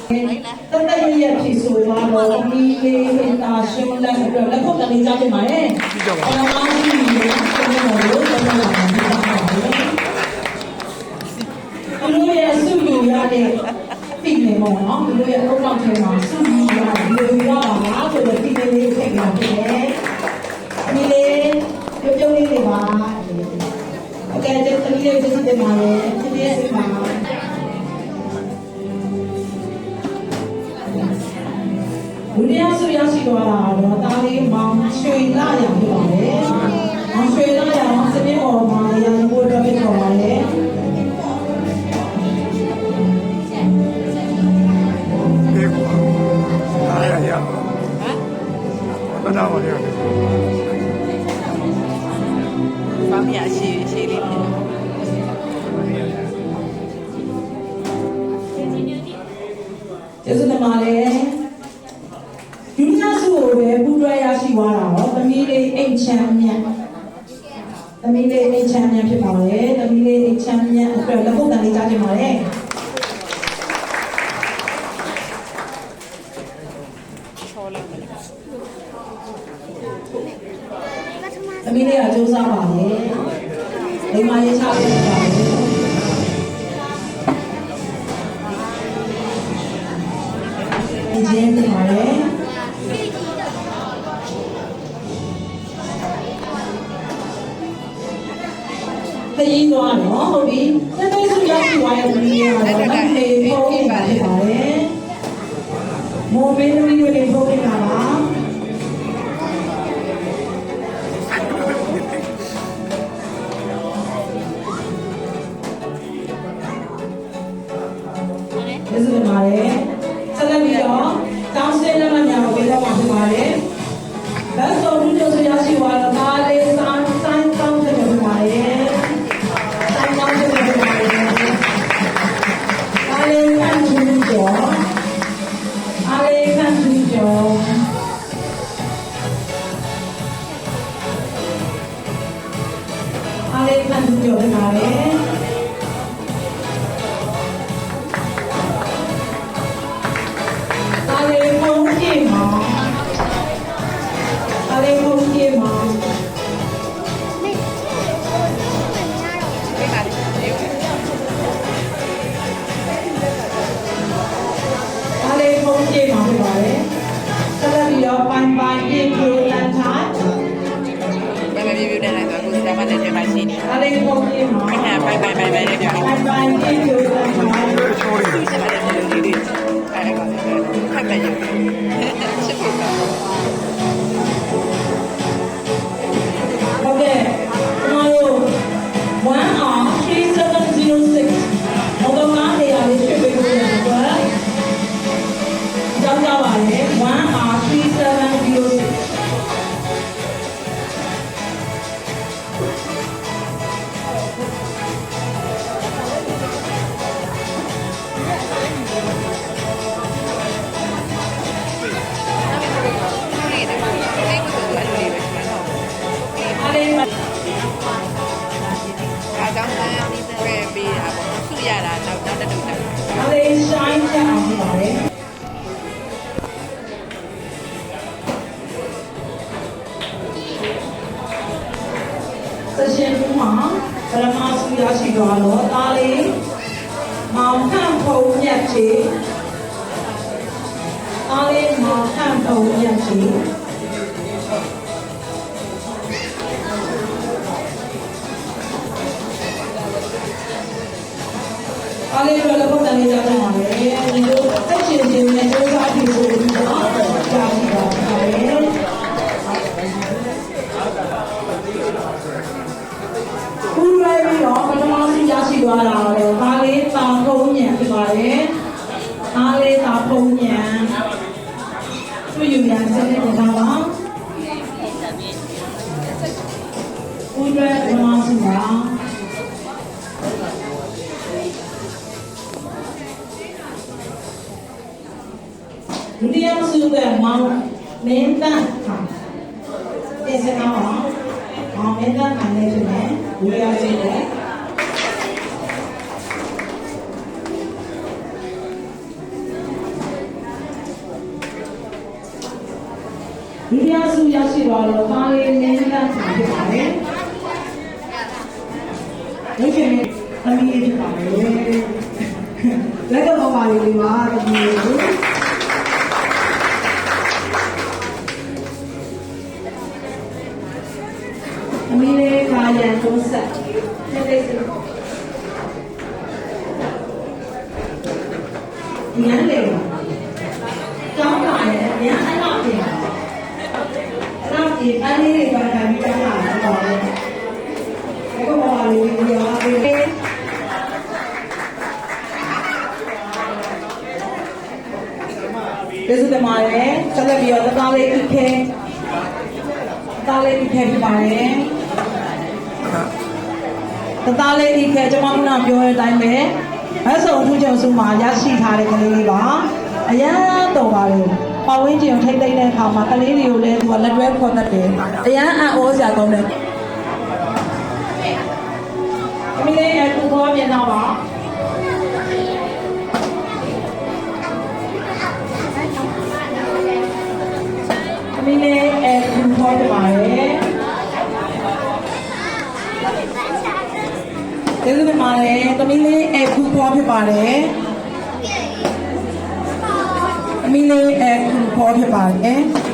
တက်တက်ရရဖြစ်ဆိုတော့ဒီလေးဟင်တာရှင်းလက်အတွက်လက်ခုပ်ကနေကြားပြပါရဲ့။ဘာမှမရှိဘူး။ကျွန်တော်တို့တော့လာနေတာပါ။ဘလို့ရဲ့စုယူရတဲ့ပြည်နေပေါ့နော်။ဘလို့ရဲ့အုပ်နောက်ထဲမှာစုယူရလူရပါဆိုတော့ပြည်နေလေးထိတ်လာတယ်။ဒီလေးပြုံးလေးတွေပါ။โอเคကျွန်တော်လေးကိုသိတယ်မှာလေ။ဒီလေးစမှာလူတရားစုရရှိသွားတာတော့တာလေးမောင်ရွှေလာရဖြစ်ပါလေ။မောင်ရွှေလာရအောင်စပြင်းပေါ်မှာရန်ကိုတော့ဖြစ်ပေါ်ပါလေ။ဒီကွာအားရဟမ်ဘာနာပါလဲဘာမှအရှိလေးဖြစ်ကျေးဇူးတင်ပါတယ်ဒုတိယဆုကိုပဲပူးတွဲရရှိသွားတာတော့သမီးလေးအိမ်ချမ်းမြတ်သမီးလေးအိမ်ချမ်းမြတ်ဖြစ်ပါလေသမီးလေးအိမ်ချမ်းမြတ်အတွက်လက်ခုပ်တန်လေးကြားချင်ပါတယ်သမီးလေးကစူးစမ်းပါလေဒီမှာရေးချပေးပါလေအကျဉ်းတင်ပါလေခရီးသွားတော့ဟုတ်ပြီတမီးစုရောက်ရှိသွားတဲ့သမီးလေးကတော့မမေဖုန်းပေးပါဖြစ်ပါလေမိုးမေးသမီးတွေဖုန်းပေးပါလားကျေးဇူးတင်ပါတယ်ဆက်လက်ပြီးတော့တောင်းစင်းလက်မှတ်များကိုပေးတော့မှာဖြစ်ပါတယ်ဘတ်စုံလူတို့ဆိုရရှိသွားတော့ဒါလေးစိုင်းတောင်းတဲ့ဖြစ်ပါတယ်စိုင်းတောင်းတဲ့ဖြစ်ပါတယ်အားလေးခံကြည့်ကြောအားလေးခံကြည့်ကြောအားလေးခံကြည့်ကြောဖြစ်ပါတယ်ပိုင်ပြေပြေတန်ထားဘယ်မှာပြေတဲ့လိုက်ဆိုအခုစမ်းမတဲ့ထဲမှာရှိနေအားလေးပုံပြေမှာပိုင်လေးပြောပိုင်ပြေပြေတန်ထားသူစမ်းတဲ့လူတွေအဲ့ဒါကဖတ်တယ်ချစ်ဖို့ကဟုတ်ကဲ့ကျွန်တော်တို့1R3706ဟောတော့ငါးနေရာလေးဖြစ်ပေးလို့ရတယ်ကွာကြောက်ကြပါလေ1R3706ဆက်ရှင်ဦးမှာပရမစုရရှိသွားတော့ဒါလေးမောင်ခန့်ဖုံမြတ်ချေဒါလေးမောင်ခန့်ဖုံမြတ်ချေဒါလေးတော့လည်းပုံစံလေးကြားကြပါမယ်ဒီလိုတက်ရှင်ရှင်နဲ့စူးစမ်းပြီးဆိုပြီးတော့ကြားကြပါမယ်ဦးရဲပြီးတော့ပထမဆုံးရရှိသွားတာတော့ဒါလေးတာဖုံးညံဖြစ်ပါတယ်။ဒါလေးတာဖုံးညံသူ့ယူရန်စတဲ့ကောင်ပါ။ဦးရဲပထမဆုံးပါဒုတိယဆုကမောင်မင်းတန်းတင်စကားပါမောင်မင်းတန်းခံနေဖြစ်မယ်ဒုတိယဆုက များစုရရှိသွားတော့ပါလေးနည်းနည်းဖြစ်ပါတယ်ရုပ်ရှင်နဲ့အမီးလေးဖြစ်ပါတယ်လက်ကတော့ပါလေးပါတမီးလေးအမီးလေးကာယံသုံးဆက်တိတ်တိတ်ညံလေကျောင်းပါလေညအဲ့တော့ပြင်အဲ့တော့ဒီအလေးတွေပါခံပြီးကျောင်းလာတော့တယ်ဘယ်ကောပါလေးရောပေးကျေးဇူးတင်ပါတယ်ဆက်လက်ပြီးတော့တသားလေးအိခဲသားလေးအိခဲပြပါတယ်တသားလေးအိခဲကျွန်မကပြောတဲ့အတိုင်းပဲမဆုံထူးချုံစုမှာရရှိထားတဲ့ကလေးလေးပါအရန်တော်ပါလေပတ်ဝန်းကျင်ထိတ်သိမ်းတဲ့အခါမှာကလေးတွေကိုလည်းသူကလက်တွဲခေါ်တတ်တယ်အရန်အံ့ဩစရာကောင်းတယ်အမီလေးအခုခေါ်ပြန်တော့ပါအမီလေးအခုခေါ်တယ်ပါတယ်ကျေးဇူးတင်ပါတယ်။သမီးလေးအခုပွားဖြစ်ပါတယ်။သမီးလေးအခုပွားဖြစ်ပါတယ်။